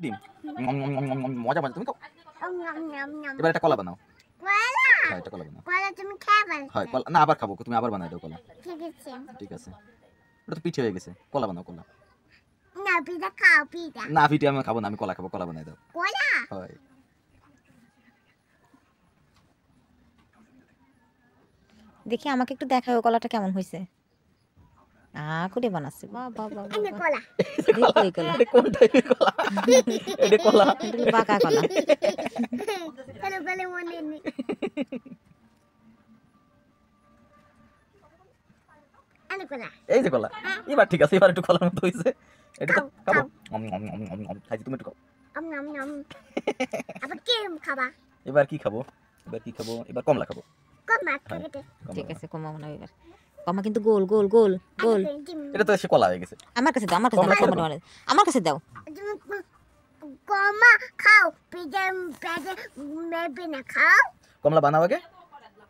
ডিম মজা মজা তুমি খাও এবার একটা কলা বানাও হ্যাঁ এটা কলা বানাও তুমি খাবে হয় কলা না আবার খাবো তুমি আবার বানাই দাও কলা ঠিক আছে ঠিক আছে ওটা তো পিঠে হয়ে গেছে কলা বানাও কলা না পিঠা খাও পিঠা না পিঠে আমি খাবো না আমি কলা খাবো কলা বানাই দাও কলা হয় দেখি আমাকে একটু দেখাও কলাটা কেমন হয়েছে করে বানাচ্ছে বাহ বাহ বাহ এনে কলা দেখো এই কলা এটা কোন টাইপের কলা এটা কলা এটা বাঁকা কলা চলো বলে মনে নেই এনে কলা এই যে কলা এবার ঠিক আছে এবার একটু কলার মতো হয়েছে এটা তো খাবো খাইছি তুমি একটু খাও নম নম আবার কি খাবা এবার কি খাবো এবার কমলা খাবো কমা খাবে ঠিক আছে কমা মনে এবার কমা কিন্তু গোল গোল গোল গোল এটা তো সে কলা হয়ে গেছে আমার কাছে দাও আমার কাছে দাও কমা খাও পিঠা পেটে মেবে না খাও কমলা বানাও আগে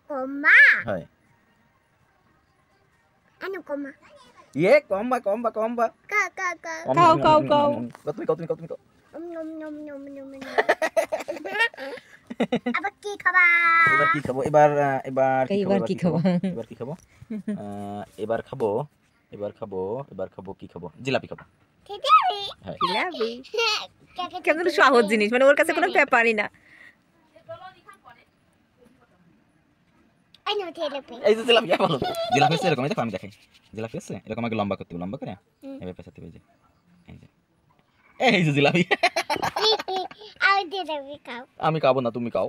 কমা হয় এনে কমা কম্বা কা কা কা খাও তুমি খাও নম নম নম নম আবার কি খাবা এবার কি খাবো এবার কি খাবো কি খাবো জিলাপি খাবো ঠিক আছে হ্যাঁ জিলাপি কেমন সহজ জিনিস মানে ওর কাছে কোনো ব্যাপারই না আই নো জিলাপি এই যে জিলাপি বলো জিলাপি আছে এরকম দেখো আমি দেখাই জিলাপি আছে এরকম আগে লম্বা করতে হবে লম্বা করে এবার পেছাতে হবে এই যে জিলাপি আর জিলাপি খাও আমি খাবো না তুমি খাও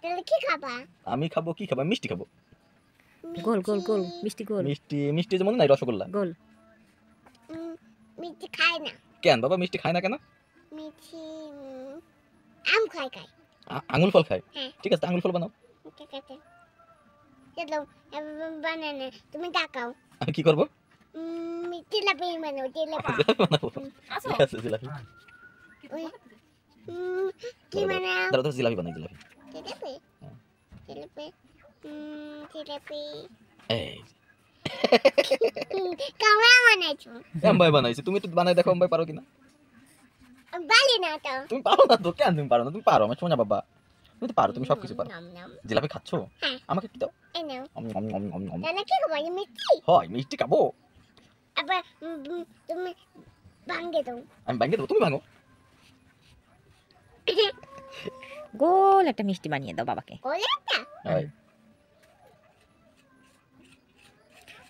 তাহলে কি খাবা আমি খাবো কি খাবো মিষ্টি খাবো গোল গোল গোল মিষ্টি গোল মিষ্টি যে মনে নাই রসগোল্লা গোল মিষ্টি খায় না কেন বাবা মিষ্টি খায় না কেন মিষ্টি আম খায় আঙুল ফল খায় হ্যাঁ। ঠিক আছে আঙুল ফল বানাও ঠিক আছে চলো বানানে তুমি তাকাও আমি কি করবো জিলাপি বানাও জিলাপি জিলাপি বানাবো ঠিক আছে জিলাপি কি বানাও দাঁড়াও জিলাপি বানাই জিলাপি জিলাপি জিলাপি জিলাপি এই কামড়া বানাইছো এমবাই বানাইছি তুমি একটু বানাই দেখো এমবাই পারো কিনা বালি না তো তুমি পারো না তো কেন তুমি পারো না তুমি পারো আমার শোনা বাবা তুমি তো পারো তুমি সবকিছু পারো নাম নাম জিলাপি খাচ্ছো হ্যাঁ। আমাকে কি দাও এই নাও অম। তাহলে কি খাবো এই মিষ্টি হয় মিষ্টি খাবো আবার তুমি ভাঙে দাও আমি ভাঙে দেবো তুমি ভাঙো গোল একটা মিষ্টি বানিয়ে দাও বাবাকে কোলেটা হয়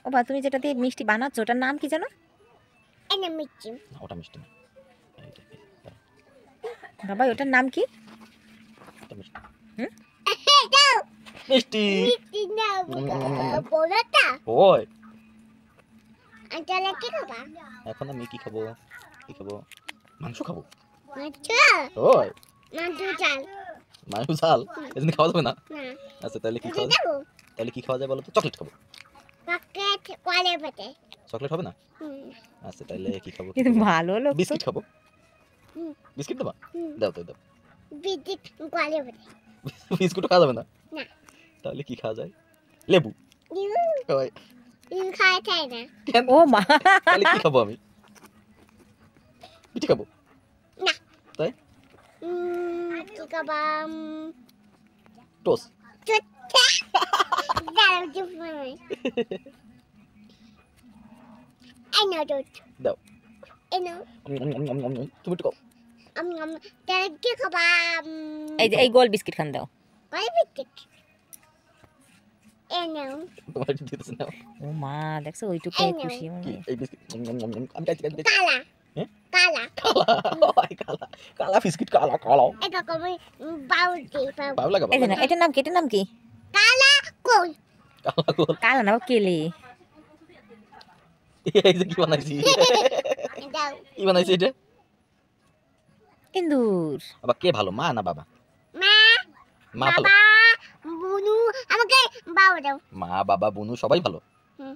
ও বা তুমি যেটা দিয়ে মিষ্টি বানাচ্ছ ওটার নাম কি জানো এনে মিষ্টি না, ওটা মিষ্টি না বাবা ওটার নাম কি ওটা মিষ্টি দাও মিষ্টি মিষ্টি না কোলেটা ওই তাহলে কি খাবা এখন আমি কি খাবো মাংস খাবো মাছ ওই মাছ চাল মাংস ঝাল এজন্য খাওয়া যাবে না না আচ্ছা তাহলে কি কি খাওয়া দাও তাহলে কি খাওয়া যায় বলো তো চকলেট খাবো পকেট কোলে পেটে চকলেট হবে না আচ্ছা তাহলে কি খাবো কিন্তু ভালো লোক তো। বিস্কিট খাবো হুম। বিস্কিট দেবা দাও দাও বিদ্যুৎ কোলে পেটে বিস্কুট খাওয়া যাবে না না তাহলে কি খাওয়া যায় লেবু ওই ইউ খায় চাই না কেন ও মা তাহলে কি খাবো আমি পিঠে খাবো না তাই কি খাবা টোস দাঁড়াও চুপ করে I know that. দাও I know. তুমি একটু খাও তাহলে কি খাবা এই যে এই গোল বিস্কিট খান দাও কোলে পেটে I know. তোমার একটু দিতেছ না ও মা দেখছো ওইটুকু এই নাও। খুশি মনে কি হয়। এই বিস্কিট আমি খাইছি কালা হ্যাঁ? কালা কালা বিস্কিট কালা এটা কবে বাউটি ভালো লাগে এই যে না, এটার নাম কি কালা কোল কালা গোল কালা না কেলে এই যে কি বানাইছি দাও কি বানাইছি এটা ইন্দুর আবার কে ভালো মা না বাবা মা মা ভালো বাবা বুনু আমাকে বাবা দাও মা বাবা বোনু সবাই ভালো হুম।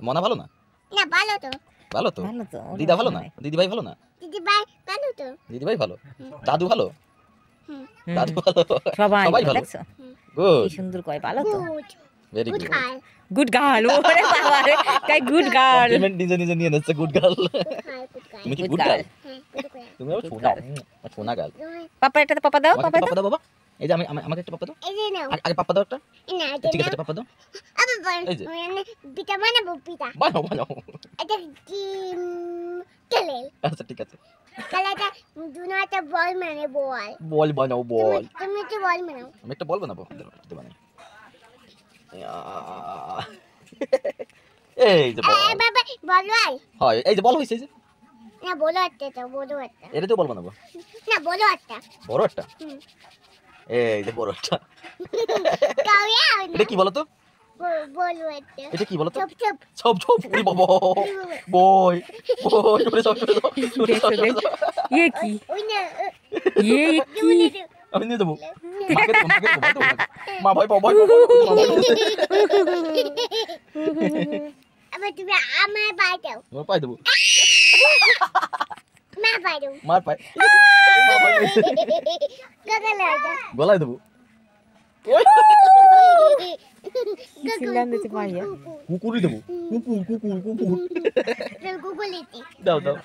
মনা ভালো না না ভালো তো ভালো তো ভালো তো ওর দিদা ভালো না মনে হয়। দিদি ভাই ভালো না দিদি ভাই ভালো তো দিদি ভাই ভালো দাদু ভালো হুম হুম, দাদু ভালো সবাই সবাই ভালো, ভালো। দেখছো গুড কি সুন্দর কয় ভালো তো good very good good girl good girl ওরে বাবা রে কাই গুড গার্ল কমপ্লিমেন্ট নিজে নিজে নিয়ে নিচ্ছে গুড গার্ল গুড গার্ল তুমি কি Good গুড girl. গার্ল হ্যাঁ গুড গার্ল তুমি আবার Good সোনা girl. সোনা গার্ল পাপা এটাতে পাপা দাও পাপা পাপা দাও বাবা এই যে আমাকে একটা পাপা দাও এই যে নাও আগে পাপা দাও একটা না ঠিক এটা আছে পাপা দাও আবার বল এই যে। পিতা বানাবো পিতা বানাও বানাও এটা কি চলে আচ্ছা ঠিক আছে কালাটা দুনাটা বল মানে বল বল বানাও বল তুমি তো বল বানাও আমি একটা বল বানাবো দিতে বানাই এই যে বল বাবা বলো আই হয় এই যে বল হইছে এই যে না বলো একটা তো বলো একটা এটা তো বল বানাবো না বলো একটা বড় একটা হুম। এই যে বড় একটা কাউয়া এটা কি বলো তো বলো একটা এটা কি বলো তো চপ চপ সব সব উড়ি বাবা বই বই উড়ে সব চলে যাও উড়ে সব চলে যাও। ये কি ওই না ये কি আমি নিয়ে যাবো মাকে দেবো, মাকে দেবো, ভয় দেবো না। মা ভয় পাও ভয় পাও ভয় পাও, মা ভয় পাও। আবার তুমি আমার পাই দাও তোমার পায়ে দেবো মা পাই দাও মার পায়ে মা ভয় পাইছে। গগলে দাও গলায় দেবো ওই, চিল্লান দিতে পারি কুকুরই দেবো কুকুর কুকুর কুকুর গুগলিতে দাও দাও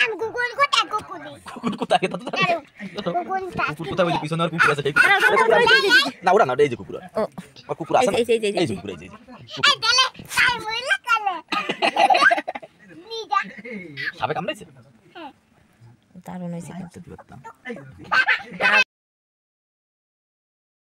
আমি গুগল কোটা গুগলি কুকুর কোথায় দাও দাও, দাও গুগল কুকুর কোথায় ওই যে পিছনে আর কুকুর আছে সেই কুকুর। না ওরা না ওটা এই যে কুকুর ও আর কুকুর আছে না এই যে, এই যে, এই যে, এই যে কুকুর এই যে এই গলে তাই বইলা কালে নিজা সাপে কামড়াইছে দারুণ হয়েছে আচ্ছা, দিতে পারতাম।